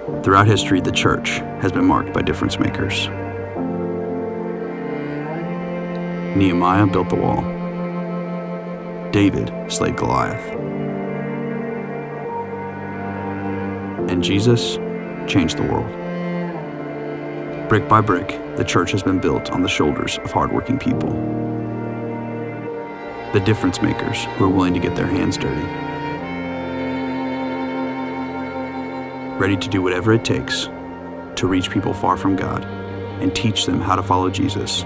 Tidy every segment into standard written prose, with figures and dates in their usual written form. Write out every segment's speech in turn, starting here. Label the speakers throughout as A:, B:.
A: Throughout history, the church has been marked by difference makers. Nehemiah built the wall. David slayed Goliath. And Jesus changed the world. Brick by brick, the church has been built on the shoulders of hardworking people. The difference makers who are willing to get their hands dirty. Ready to do whatever it takes to reach people far from God and teach them how to follow Jesus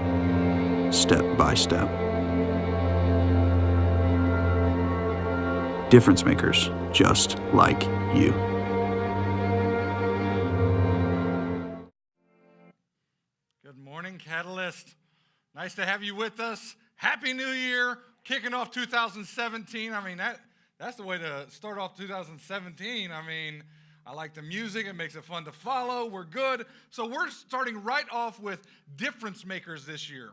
A: step by step. Difference makers just like you.
B: Good morning, Catalyst. Nice to have you with us. Happy New Year. Kicking off 2017. I mean, that's the way to start off 2017. I mean, I like the music. It makes it fun to follow. We're good. So we're starting right off with difference makers this year.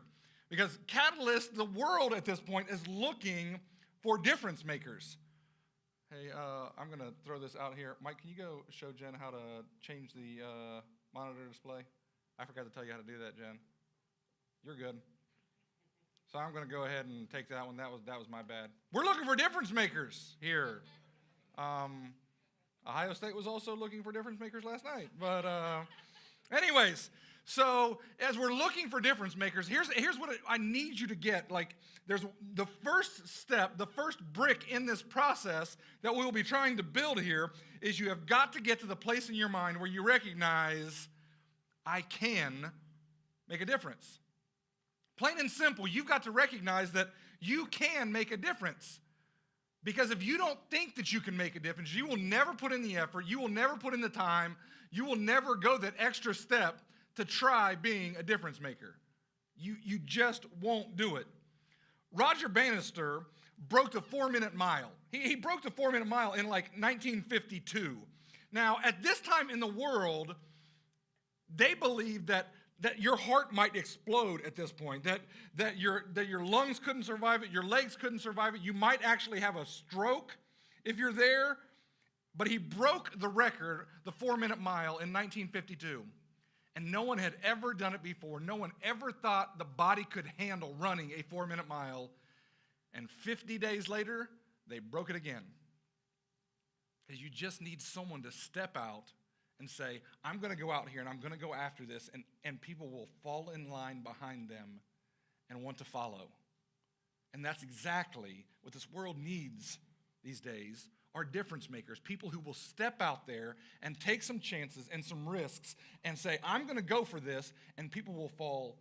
B: Because Catalyst, the world at this point, is looking for difference makers. Hey, I'm going to throw this out here. Mike, can you go show Jen how to change the monitor display? I forgot to tell you how to do that, Jen. You're good. So I'm going to go ahead and take that one. That was my bad. We're looking for difference makers here. Ohio State was also looking for difference makers last night. But anyways, so as we're looking for difference makers, here's what I need you to get. Like, there's the first step, the first brick in this process that we will be trying to build here is you have got to get to the place in your mind where you recognize, I can make a difference. Plain and simple, you've got to recognize that you can make a difference. Because if you don't think that you can make a difference, you will never put in the effort, you will never put in the time, you will never go that extra step to try being a difference maker. You just won't do it. Roger Bannister broke the 4-minute mile. He broke the 4-minute mile in like 1952. Now, at this time in the world, they believed that your heart might explode at this point, that your lungs couldn't survive it, your legs couldn't survive it, you might actually have a stroke if you're there. But he broke the record, the 4-minute mile, in 1952. And no one had ever done it before. No one ever thought the body could handle running a 4-minute mile. And 50 days later, they broke it again. Because you just need someone to step out and say, I'm going to go out here and I'm going to go after this, and people will fall in line behind them and want to follow. And that's exactly what this world needs these days, are difference makers, people who will step out there and take some chances and some risks and say, I'm going to go for this, and people will fall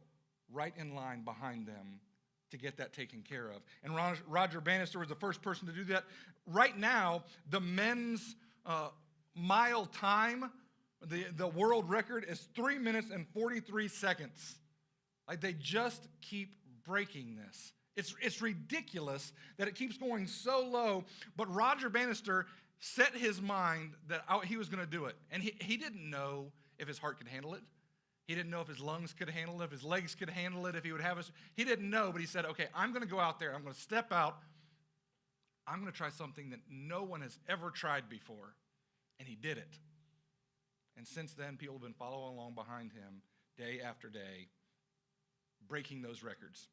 B: right in line behind them to get that taken care of. And Roger Bannister was the first person to do that. Right now, the men's mile time, the world record is 3 minutes and 43 seconds. Like, they just keep breaking this. It's ridiculous that it keeps going so low, but Roger Bannister set his mind that he was going to do it. And he didn't know if his heart could handle it. He didn't know if his lungs could handle it, if his legs could handle it, if he would have he didn't know, but he said, okay, I'm going to go out there, I'm going to step out, I'm going to try something that no one has ever tried before. And he did it. And since then, people have been following along behind him day after day, breaking those records.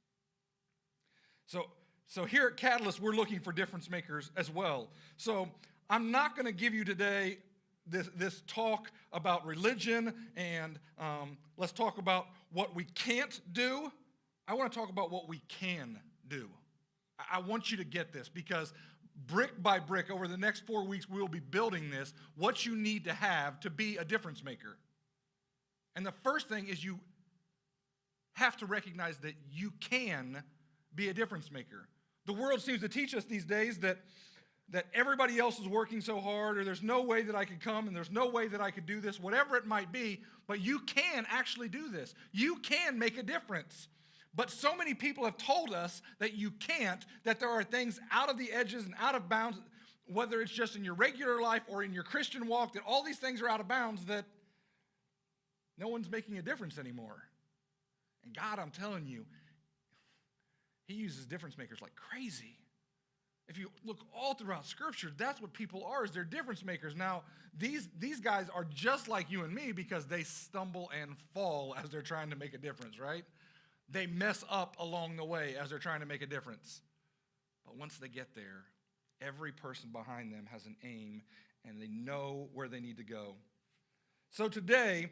B: So here at Catalyst, we're looking for difference makers as well. So I'm not going to give you today this talk about religion and let's talk about what we can't do. I want to talk about what we can do. I want you to get this, because brick by brick, over the next 4 weeks, we will be building this, what you need to have to be a difference maker. And the first thing is you have to recognize that you can be a difference maker. The world seems to teach us these days that everybody else is working so hard, or there's no way that I could come, and there's no way that I could do this, whatever it might be, but you can actually do this. You can make a difference. But so many people have told us that you can't, that there are things out of the edges and out of bounds, whether it's just in your regular life or in your Christian walk, that all these things are out of bounds, that no one's making a difference anymore. And God, I'm telling you, He uses difference makers like crazy. If you look all throughout Scripture, that's what people are, is they're difference makers. Now, these guys are just like you and me because they stumble and fall as they're trying to make a difference, right? They mess up along the way as they're trying to make a difference. But once they get there, every person behind them has an aim, and they know where they need to go. So today,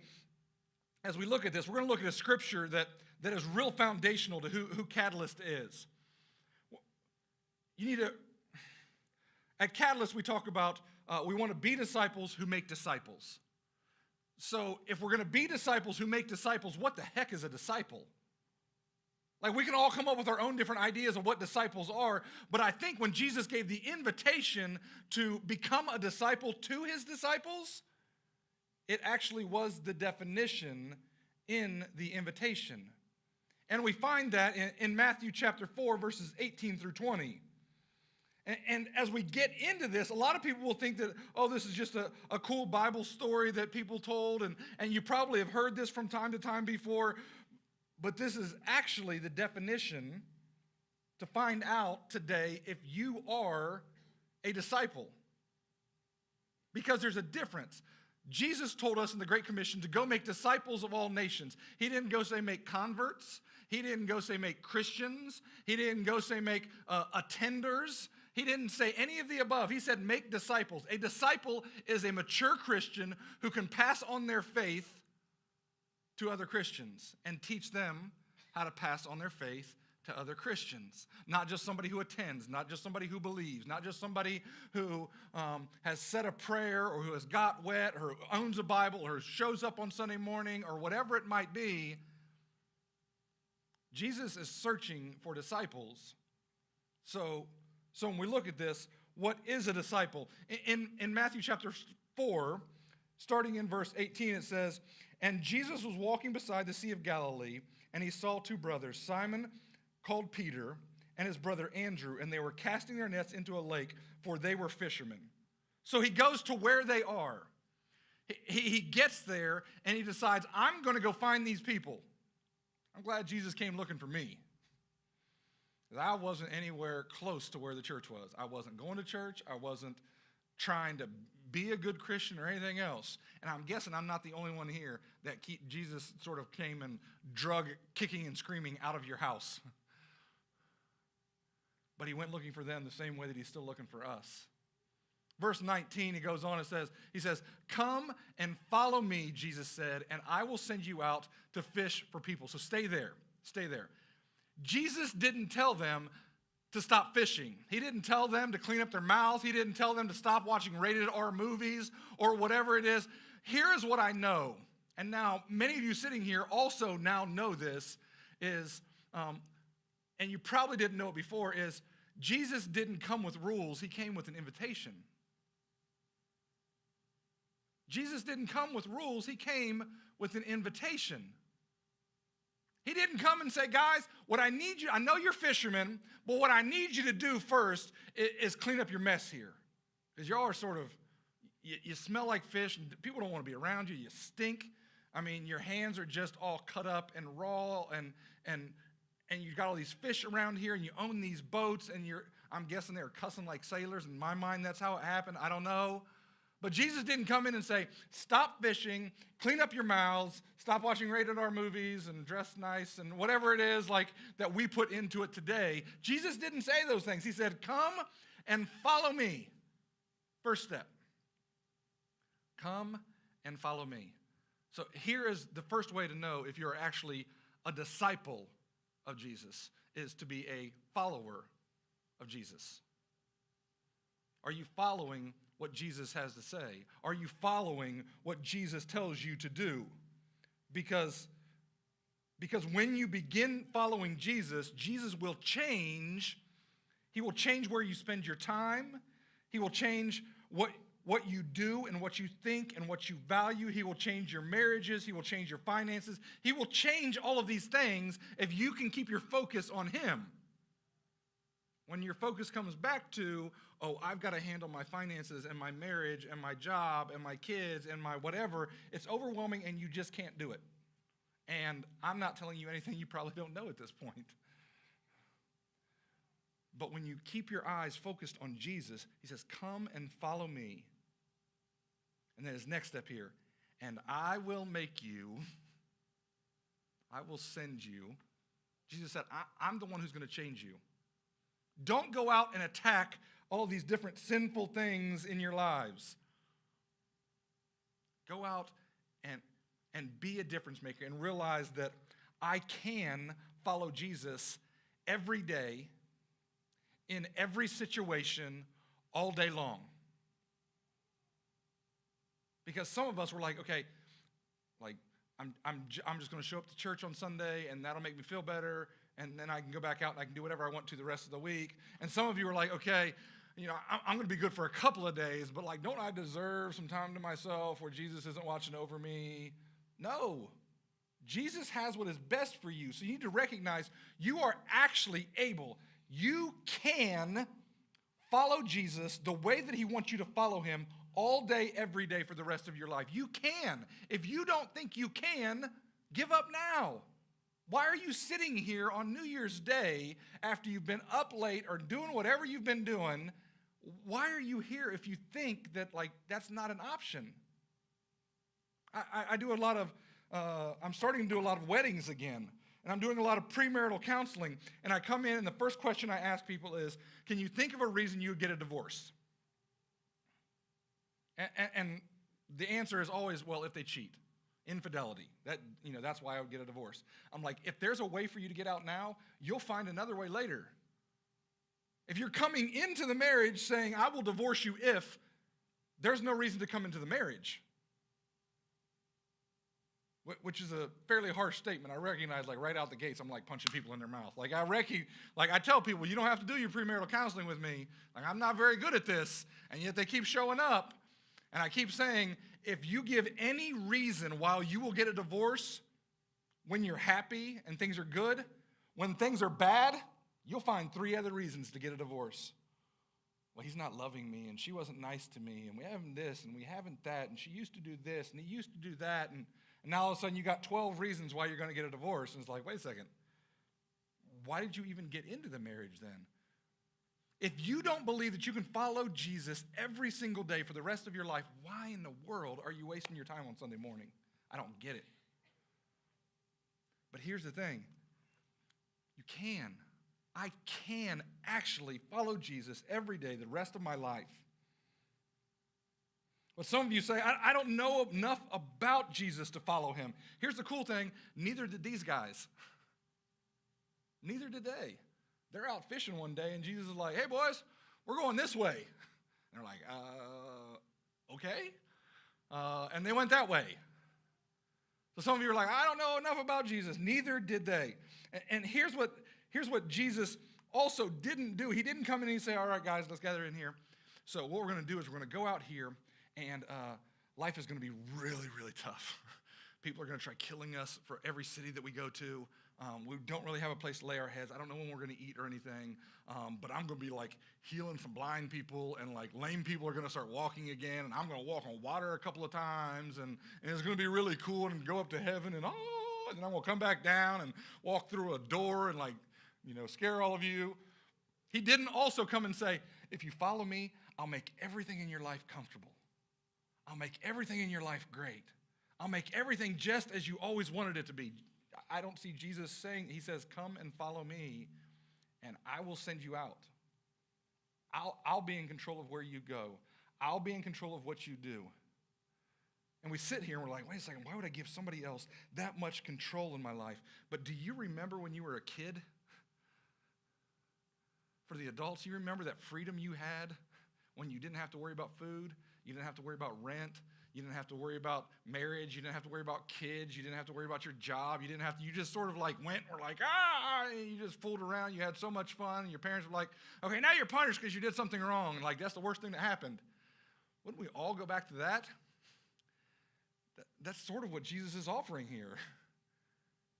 B: as we look at this, we're going to look at a scripture that is real foundational to who Catalyst is. You need to, at Catalyst, we talk about, we want to be disciples who make disciples. So if we're going to be disciples who make disciples, what the heck is a disciple? Like, we can all come up with our own different ideas of what disciples are, but I think when Jesus gave the invitation to become a disciple to his disciples, it actually was the definition in the invitation. And we find that in Matthew chapter 4, verses 18 through 20. And as we get into this, a lot of people will think that, oh, this is just a cool Bible story that people told, and you probably have heard this from time to time before, but this is actually the definition to find out today if you are a disciple. Because there's a difference. Jesus told us in the Great Commission to go make disciples of all nations. He didn't go say make converts. He didn't go say make Christians. He didn't go say make attenders. He didn't say any of the above. He said make disciples. A disciple is a mature Christian who can pass on their faith to other Christians and teach them how to pass on their faith to other Christians. Not just somebody who attends, not just somebody who believes, not just somebody who has said a prayer or who has got wet or owns a Bible or shows up on Sunday morning or whatever it might be. Jesus is searching for disciples. So when we look at this, what is a disciple? In Matthew chapter 4, starting in verse 18, it says, "And Jesus was walking beside the Sea of Galilee, and he saw two brothers, Simon called Peter and his brother Andrew, and they were casting their nets into a lake, for they were fishermen." So he goes to where they are. He gets there, and he decides, I'm going to go find these people. I'm glad Jesus came looking for me. I wasn't anywhere close to where the church was. I wasn't going to church. I wasn't trying to be a good Christian or anything else. And I'm guessing I'm not the only one here that Jesus sort of came and drug kicking and screaming out of your house. But he went looking for them the same way that he's still looking for us. Verse 19, he goes on and says, "Come and follow me," Jesus said, "and I will send you out to fish for people." So stay there. Jesus didn't tell them to stop fishing. He didn't tell them to clean up their mouths. He didn't tell them to stop watching rated R movies or whatever it is. Here is what I know. And now many of you sitting here also now know this is, and you probably didn't know it before, is Jesus didn't come with rules. He came with an invitation. Jesus didn't come with rules. He came with an invitation. He didn't come and say, guys, what I need you, I know you're fishermen, but what I need you to do first is clean up your mess here. Because y'all are sort of, you smell like fish, and people don't want to be around you. You stink. I mean, your hands are just all cut up and raw, and you've got all these fish around here, and you own these boats, and I'm guessing they're cussing like sailors. In my mind, that's how it happened. I don't know. But Jesus didn't come in and say, stop fishing, clean up your mouths, stop watching rated R movies and dress nice and whatever it is like that we put into it today. Jesus didn't say those things. He said, come and follow me. First step. Come and follow me. So here is the first way to know if you're actually a disciple of Jesus, is to be a follower of Jesus. Are you following what Jesus has to say? Are you following what Jesus tells you to do? Because when you begin following Jesus, Jesus will change. He will change where you spend your time. He will change what you do and what you think and what you value. He will change your marriages. He will change your finances. He will change all of these things if you can keep your focus on him. When your focus comes back to, oh, I've got to handle my finances and my marriage and my job and my kids and my whatever, it's overwhelming and you just can't do it. And I'm not telling you anything you probably don't know at this point. But when you keep your eyes focused on Jesus, he says, come and follow me. And then his next step here, and I will send you. Jesus said, I'm the one who's going to change you. Don't go out and attack all these different sinful things in your lives. Go out and be a difference maker and realize that I can follow Jesus every day, in every situation, all day long. Because some of us were like, okay, like I'm just going to show up to church on Sunday and that'll make me feel better, and then I can go back out and I can do whatever I want to the rest of the week. And some of you were like, okay, you know, I'm going to be good for a couple of days, but like, don't I deserve some time to myself where Jesus isn't watching over me? No. Jesus has what is best for you. So you need to recognize you are actually able. You can follow Jesus the way that he wants you to follow him all day, every day for the rest of your life. You can. If you don't think you can, give up now. Why are you sitting here on New Year's Day after you've been up late or doing whatever you've been doing? Why are you here if you think that, like, that's not an option? I do a lot of, I'm starting to do a lot of weddings again, and I'm doing a lot of premarital counseling, and I come in and the first question I ask people is, can you think of a reason you would get a divorce? And the answer is always, well, if they cheat, infidelity. That's why I would get a divorce. I'm like, if there's a way for you to get out now, you'll find another way later. If you're coming into the marriage saying, I will divorce you if, there's no reason to come into the marriage. Which is a fairly harsh statement. I recognize, like, right out the gates, I'm like punching people in their mouth. I tell people, you don't have to do your premarital counseling with me. Like, I'm not very good at this, and yet they keep showing up. And I keep saying, if you give any reason why you will get a divorce when you're happy and things are good, when things are bad, you'll find 3 other reasons to get a divorce. Well, he's not loving me, and she wasn't nice to me, and we haven't this, and we haven't that, and she used to do this, and he used to do that, and now all of a sudden you got 12 reasons why you're going to get a divorce. And it's like, wait a second. Why did you even get into the marriage then? If you don't believe that you can follow Jesus every single day for the rest of your life, why in the world are you wasting your time on Sunday morning? I don't get it. But here's the thing. You can. I can actually follow Jesus every day the rest of my life. But some of you say, I don't know enough about Jesus to follow him. Here's the cool thing. Neither did these guys. Neither did they. They're out fishing one day, and Jesus is like, hey, boys, we're going this way. And they're like, okay. And they went that way. So some of you are like, I don't know enough about Jesus. Neither did they. And here's what Jesus also didn't do. He didn't come in and say, all right, guys, let's gather in here. So what we're going to do is we're going to go out here, and life is going to be really, really tough. People are going to try killing us for every city that we go to. We don't really have a place to lay our heads. I don't know when we're going to eat or anything, but I'm going to be like healing some blind people, and like lame people are going to start walking again, and I'm going to walk on water a couple of times, and it's going to be really cool, and go up to heaven, and then I'm going to come back down and walk through a door and scare all of you. He didn't also come and say, if you follow me, I'll make everything in your life comfortable. I'll make everything in your life great. I'll make everything just as you always wanted it to be. I don't see Jesus saying, he says, come and follow me, and I will send you out. I'll be in control of where you go. I'll be in control of what you do. And we sit here and we're like, wait a second, why would I give somebody else that much control in my life? But do you remember when you were a kid? For the adults, you remember that freedom you had when you didn't have to worry about food, you didn't have to worry about rent, you didn't have to worry about marriage, you didn't have to worry about kids, you didn't have to worry about your job, you just sort of like went, and were like, and you just fooled around, you had so much fun, and your parents were like, okay, now you're punished because you did something wrong. Like, that's the worst thing that happened. Wouldn't we all go back to that? That's sort of what Jesus is offering here.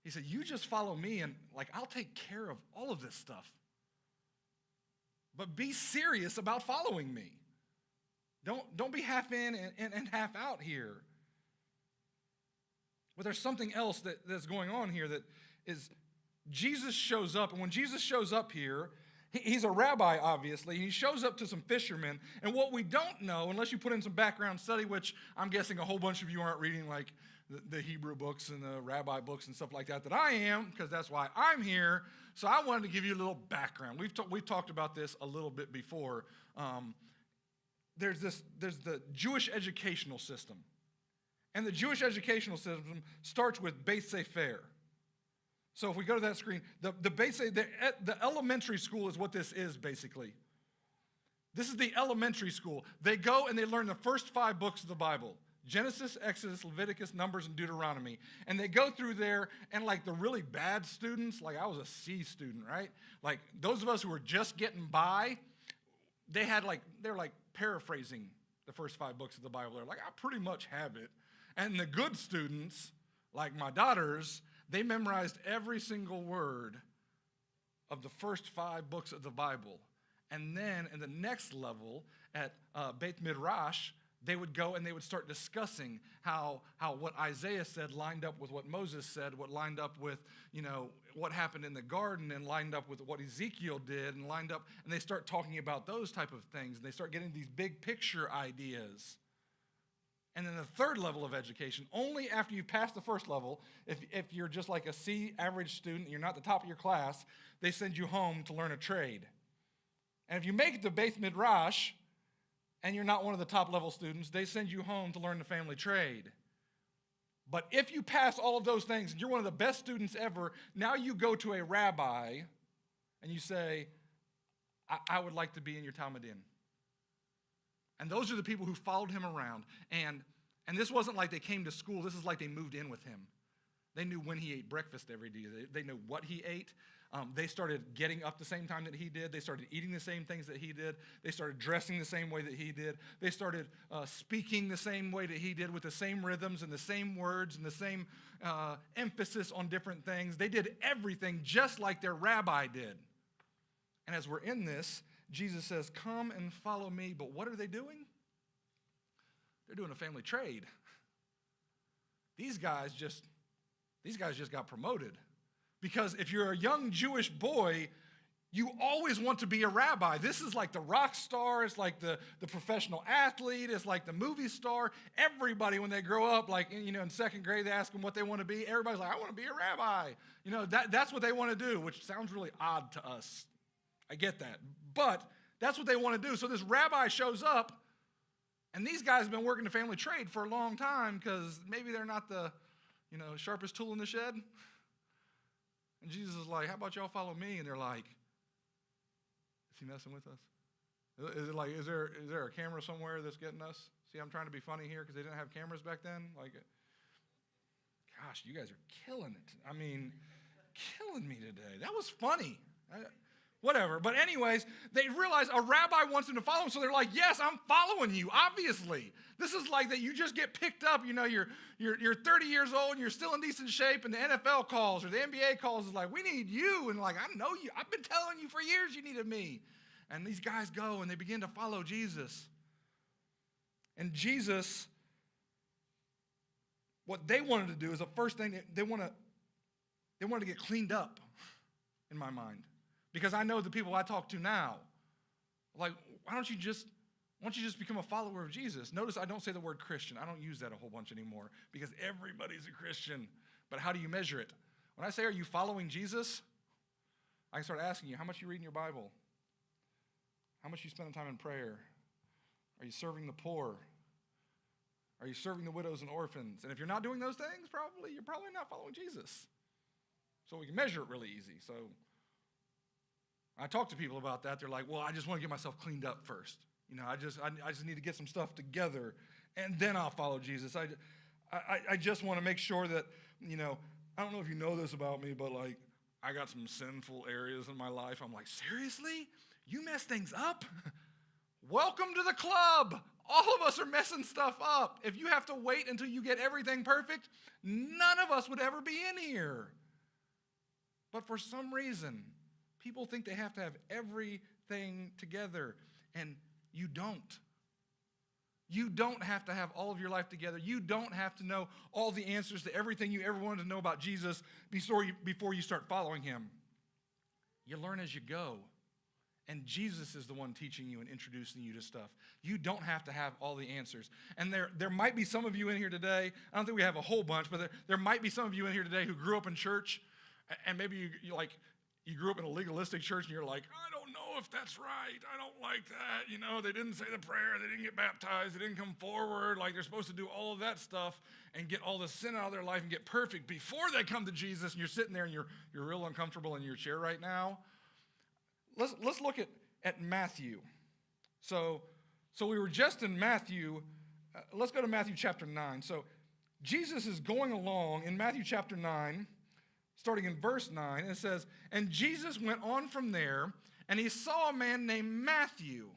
B: He said, you just follow me, and like, I'll take care of all of this stuff. But be serious about following me. Don't be half in and half out here. But there's something else that's going on here, that is Jesus shows up. And when Jesus shows up here, He's a rabbi, obviously. He shows up to some fishermen. And what we don't know, unless you put in some background study, which I'm guessing a whole bunch of you aren't reading, like the Hebrew books and the rabbi books and stuff like that I am, because that's why I'm here. So I wanted to give you a little background. We've talked about this a little bit before. There's the Jewish educational system. And the Jewish educational system starts with Beit Sefer. So if we go to that screen, the elementary school is what this is, basically. This is the elementary school. They go and they learn the first 5 books of the Bible: Genesis, Exodus, Leviticus, Numbers, and Deuteronomy. And they go through there, and like the really bad students, like I was a C student, right? Like those of us who were just getting by, they're paraphrasing the first 5 books of the Bible. They're like, I pretty much have it. And the good students, like my daughters, they memorized every single word of the first 5 books of the Bible. And then in the next level at Beit Midrash, they would go and they would start discussing how what Isaiah said lined up with what Moses said, what lined up with, what happened in the garden, and lined up with what Ezekiel did, and lined up, and they start talking about those type of things, and they start getting these big picture ideas. And then the third level of education, only after you pass the first level, if you're just like a C average student, and you're not the top of your class, they send you home to learn a trade. And if you make it to Beit Midrash, and you're not one of the top level students, they send you home to learn the family trade. But if you pass all of those things, and you're one of the best students ever, now you go to a rabbi, and you say, I would like to be in your Talmudim. And those are the people who followed him around. And this wasn't like they came to school. This is like they moved in with him. They knew when he ate breakfast every day. They knew what he ate. They started getting up the same time that he did. They started eating the same things that he did. They started dressing the same way that he did. They started speaking the same way that he did, with the same rhythms and the same words and the same emphasis on different things. They did everything just like their rabbi did. And as we're in this, Jesus says, come and follow me. But what are they doing? They're doing a family trade. These guys just got promoted. Because if you're a young Jewish boy, you always want to be a rabbi. This is like the rock star. It's like the professional athlete. It's like the movie star. Everybody, when they grow up, like, in second grade, they ask them what they want to be. Everybody's like, I want to be a rabbi. That's what they want to do, which sounds really odd to us. I get that. But that's what they want to do. So this rabbi shows up, and these guys have been working the family trade for a long time, because maybe they're not the sharpest tool in the shed. And Jesus is like, how about y'all follow me? And they're like, is he messing with us? Is it like, is there a camera somewhere that's getting us? See, I'm trying to be funny here because they didn't have cameras back then. Like, gosh, you guys are killing it. I mean, killing me today. That was funny. Whatever. But anyways, they realize a rabbi wants them to follow him, so they're like, yes, I'm following you, obviously. This is like that you just get picked up, you're 30 years old and you're still in decent shape, and the NFL calls or the NBA calls is like, we need you. And like, I know you. I've been telling you for years you needed me. And these guys go and they begin to follow Jesus. And Jesus, what they wanted to do is the first thing, they wanted to get cleaned up, in my mind. Because I know the people I talk to now, like, why don't you just become a follower of Jesus? Notice I don't say the word Christian. I don't use that a whole bunch anymore, because everybody's a Christian. But how do you measure it? When I say, are you following Jesus? I can start asking you, how much you read in your Bible? How much you spend time in prayer? Are you serving the poor? Are you serving the widows and orphans? And if you're not doing those things, you're probably not following Jesus. So we can measure it really easy. So I talk to people about that. They're like, well, I just want to get myself cleaned up first. I just need to get some stuff together, and then I'll follow Jesus. I just want to make sure that, I don't know if you know this about me, but like, I got some sinful areas in my life. I'm like, seriously? You mess things up? Welcome to the club. All of us are messing stuff up. If you have to wait until you get everything perfect, none of us would ever be in here. But for some reason, people think they have to have everything together, and you don't. You don't have to have all of your life together. You don't have to know all the answers to everything you ever wanted to know about Jesus before you start following him. You learn as you go. And Jesus is the one teaching you and introducing you to stuff. You don't have to have all the answers. And there might be some of you in here today, I don't think we have a whole bunch, but there might be some of you in here today who grew up in church, and maybe you grew up in a legalistic church, and you're like, I don't know if that's right. I don't like that. You know, they didn't say the prayer. They didn't get baptized. They didn't come forward. Like, they're supposed to do all of that stuff and get all the sin out of their life and get perfect before they come to Jesus. And you're sitting there and you're real uncomfortable in your chair right now. Let's look at Matthew. So we were just in Matthew. Let's go to Matthew chapter 9. So Jesus is going along in Matthew chapter 9, starting in verse 9. And it says, and Jesus went on from there, and he saw a man named Matthew.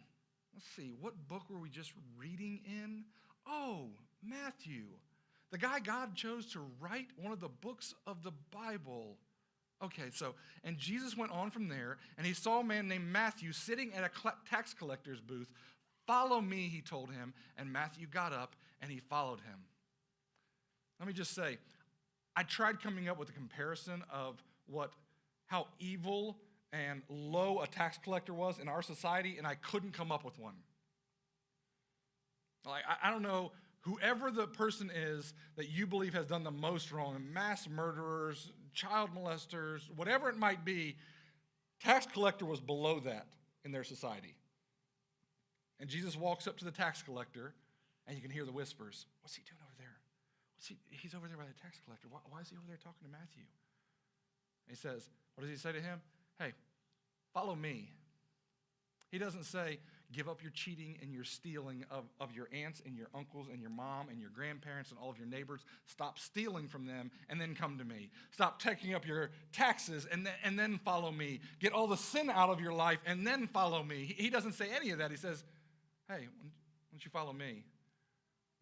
B: Let's see, what book were we just reading in? Oh, Matthew. The guy God chose to write one of the books of the Bible. Okay, and Jesus went on from there, and he saw a man named Matthew sitting at a tax collector's booth. Follow me, he told him, and Matthew got up, and he followed him. Let me just say, I tried coming up with a comparison of how evil and low a tax collector was in our society, and I couldn't come up with one. Like, I don't know, whoever the person is that you believe has done the most wrong, mass murderers, child molesters, whatever it might be, tax collector was below that in their society. And Jesus walks up to the tax collector, and you can hear the whispers. What's he doing over there? He's over there by the tax collector. Why is he over there talking to Matthew? And he says, what does he say to him? Hey, follow me. He doesn't say, give up your cheating and your stealing of your aunts and your uncles and your mom and your grandparents and all of your neighbors. Stop stealing from them and then come to me. Stop taking up your taxes and then follow me. Get all the sin out of your life and then follow me. He doesn't say any of that. He says, hey, why don't you follow me?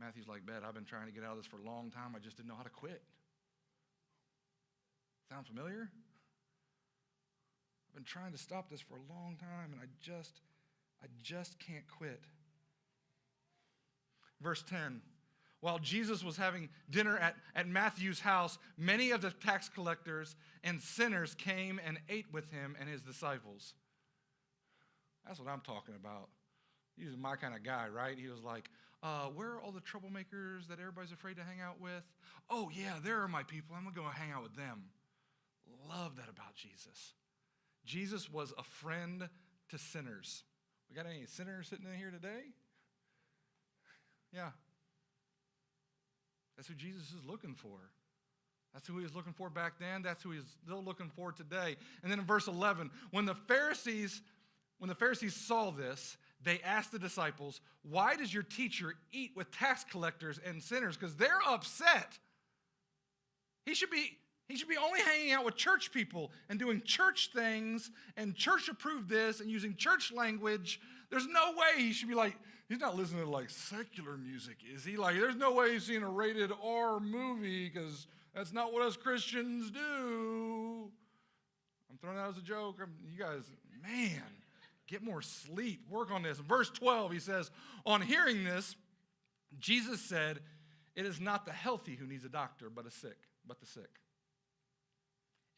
B: Matthew's like, Bet, I've been trying to get out of this for a long time. I just didn't know how to quit. Sound familiar? I've been trying to stop this for a long time, and I just can't quit. Verse 10, while Jesus was having dinner at Matthew's house, many of the tax collectors and sinners came and ate with him and his disciples. That's what I'm talking about. He was my kind of guy, right? He was like, where are all the troublemakers that everybody's afraid to hang out with? Oh, yeah, there are my people. I'm going to go hang out with them. Love that about Jesus. Jesus was a friend to sinners. We got any sinners sitting in here today? Yeah. That's who Jesus is looking for. That's who he was looking for back then. That's who he's still looking for today. And then in verse 11, when the Pharisees saw this, they asked the disciples, why does your teacher eat with tax collectors and sinners? Because they're upset. He should be only hanging out with church people and doing church things and church approved this and using church language. There's no way he should be like, he's not listening to like secular music, is he? Like, there's no way he's seeing a rated R movie because that's not what us Christians do. I'm throwing that as a joke. You guys, man, get more sleep. Work on this. In verse 12, he says, on hearing this, Jesus said, it is not the healthy who needs a doctor, but the sick.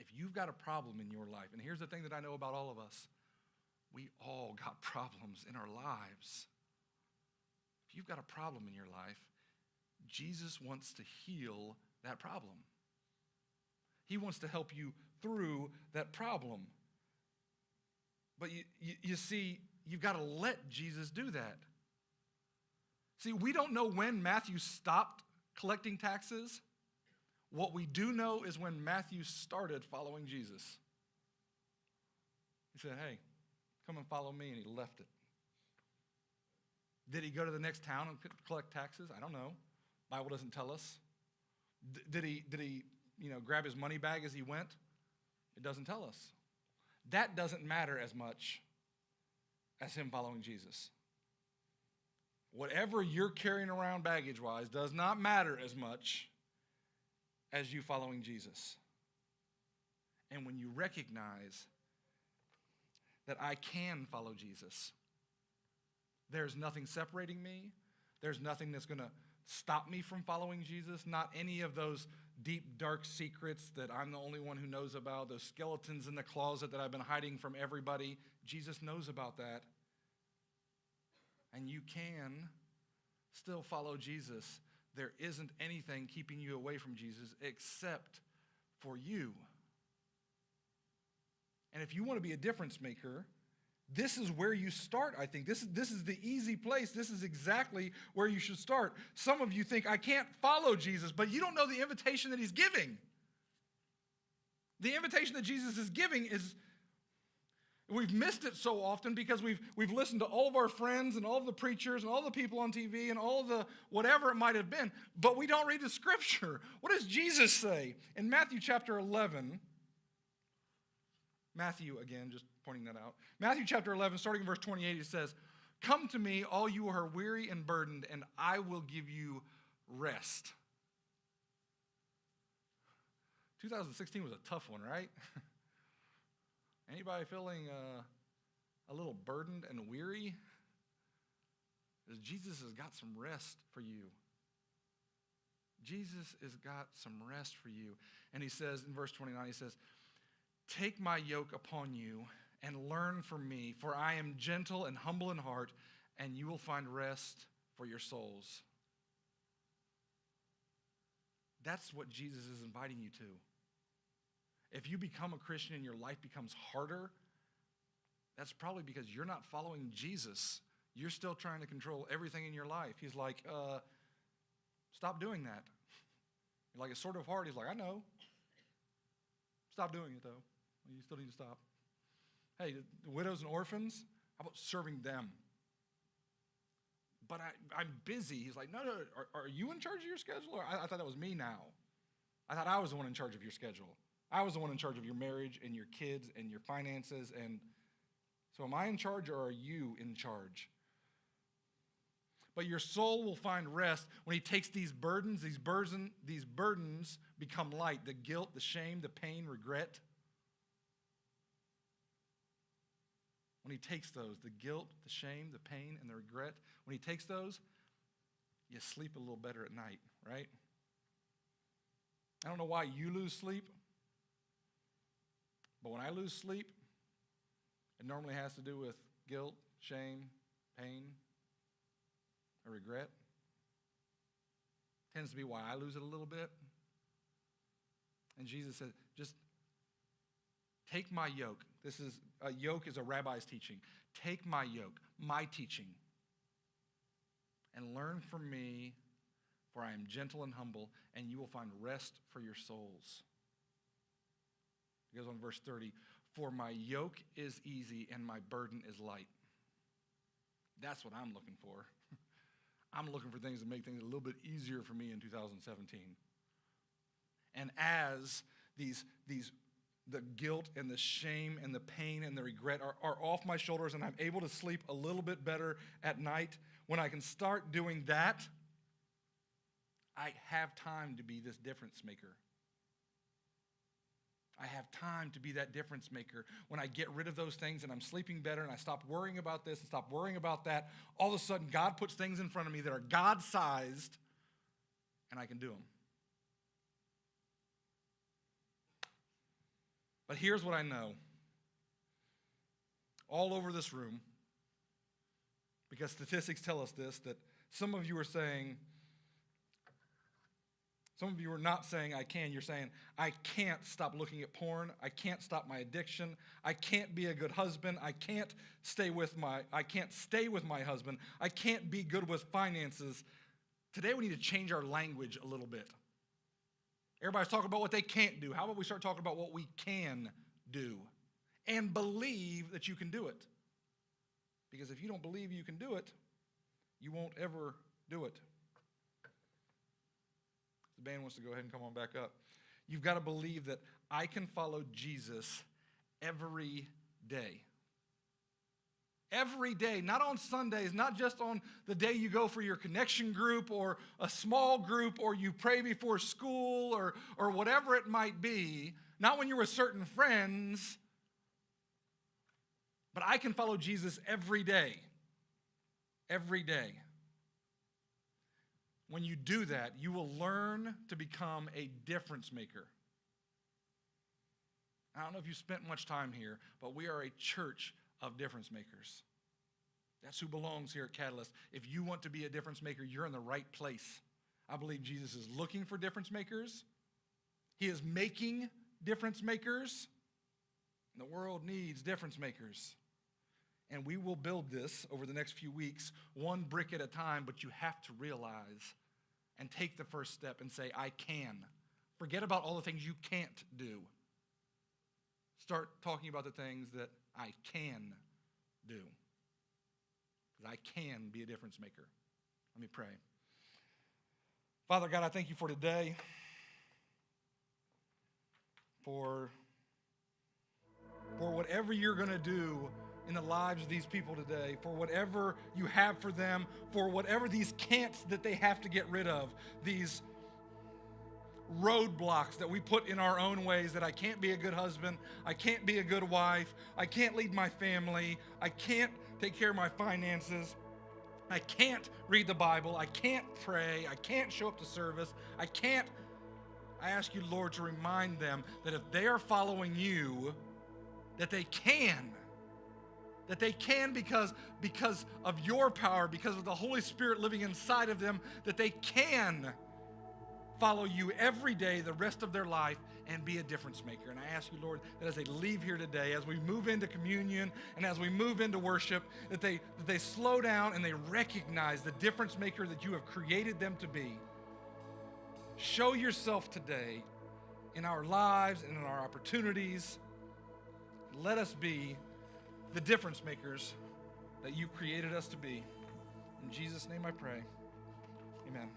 B: If you've got a problem in your life, and here's the thing that I know about all of us, we all got problems in our lives. If you've got a problem in your life, Jesus wants to heal that problem. He wants to help you through that problem. But you see, you've got to let Jesus do that. See, we don't know when Matthew stopped collecting taxes. What we do know is when Matthew started following Jesus. He said, hey, come and follow me, and he left it. Did he go to the next town and collect taxes? I don't know. Bible doesn't tell us. Did he grab his money bag as he went? It doesn't tell us. That doesn't matter as much as him following Jesus. Whatever you're carrying around baggage-wise does not matter as much as you following Jesus. And when you recognize that I can follow Jesus, there's nothing separating me. There's nothing that's going to stop me from following Jesus. Not any of those deep, dark secrets that I'm the only one who knows about, those skeletons in the closet that I've been hiding from everybody. Jesus knows about that. And you can still follow Jesus. There isn't anything keeping you away from Jesus except for you. And if you want to be a difference maker, this is where you start, I think. This is the easy place. This is exactly where you should start. Some of you think, I can't follow Jesus, but you don't know the invitation that he's giving. The invitation that Jesus is giving is, we've missed it so often because we've listened to all of our friends and all of the preachers and all the people on TV and all of the whatever it might have been, but we don't read the scripture. What does Jesus say? In Matthew chapter 11, Matthew, again, just pointing that out. Matthew chapter 11, starting in verse 28, he says, "Come to me, all you who are weary and burdened, and I will give you rest." 2016 was a tough one, right? Anybody feeling a little burdened and weary? Because Jesus has got some rest for you. Jesus has got some rest for you. And he says in verse 29, he says, "Take my yoke upon you and learn from me, for I am gentle and humble in heart, and you will find rest for your souls." That's what Jesus is inviting you to. If you become a Christian and your life becomes harder, that's probably because you're not following Jesus. You're still trying to control everything in your life. He's like, stop doing that. You're like, it's sort of hard. He's like, I know. Stop doing it, though. You still need to stop. Hey, the widows and orphans, how about serving them? But I'm busy. He's like, no, are you in charge of your schedule? Or I thought that was me now. I thought I was the one in charge of your schedule. I was the one in charge of your marriage and your kids and your finances. And so am I in charge or are you in charge? But your soul will find rest when he takes these burdens. These burdens become light. The guilt, the shame, the pain, regret. When he takes those, the guilt, the shame, the pain, and the regret, when he takes those, you sleep a little better at night, right? I don't know why you lose sleep, but when I lose sleep, it normally has to do with guilt, shame, pain, or regret. Tends to be why I lose it a little bit. And Jesus said, just take my yoke. A yoke is a rabbi's teaching. Take my yoke, my teaching, and learn from me, for I am gentle and humble, and you will find rest for your souls. It goes on verse 30, for my yoke is easy and my burden is light. That's what I'm looking for. I'm looking for things that make things a little bit easier for me in 2017. And as the guilt and the shame and the pain and the regret are off my shoulders and I'm able to sleep a little bit better at night, when I can start doing that, I have time to be this difference maker. I have time to be that difference maker. When I get rid of those things and I'm sleeping better and I stop worrying about this and stop worrying about that, all of a sudden God puts things in front of me that are God-sized and I can do them. But here's what I know. All over this room, because statistics tell us this, that some of you are saying, some of you are not saying I can. You're saying, I can't stop looking at porn. I can't stop my addiction. I can't be a good husband. I can't stay with my husband. I can't be good with finances. Today we need to change our language a little bit. Everybody's talking about what they can't do. How about we start talking about what we can do and believe that you can do it? Because if you don't believe you can do it, you won't ever do it. The band wants to go ahead and come on back up. You've got to believe that I can follow Jesus every day. Every day, not on Sundays, not just on the day you go for your connection group or a small group or you pray before school or whatever it might be, not when you're with certain friends, but I can follow Jesus every day. Every day. when you do that, you will learn to become a difference maker. I don't know if you spent much time here, but we are a church of difference makers. That's who belongs here at Catalyst. If you want to be a difference maker, you're in the right place. I believe Jesus is looking for difference makers. He is making difference makers. And the world needs difference makers. And we will build this over the next few weeks, one brick at a time, but you have to realize and take the first step and say, I can. Forget about all the things you can't do. Start talking about the things that I can do. Because I can be a difference maker. Let me pray. Father God, I thank you for today, for whatever you're going to do in the lives of these people today, for whatever you have for them, for whatever these can'ts that they have to get rid of, these roadblocks that we put in our own ways, that I can't be a good husband, I can't be a good wife, I can't lead my family, I can't take care of my finances, I can't read the Bible, I can't pray, I can't show up to service, I ask you, Lord, to remind them that if they are following you, that they can because of your power, because of the Holy Spirit living inside of them, that they can follow you every day the rest of their life and be a difference maker. And I ask you, Lord, that as they leave here today, as we move into communion and as we move into worship, that they slow down and they recognize the difference maker that you have created them to be. Show yourself today in our lives and in our opportunities. Let us be the difference makers that you created us to be. In Jesus' name I pray. Amen.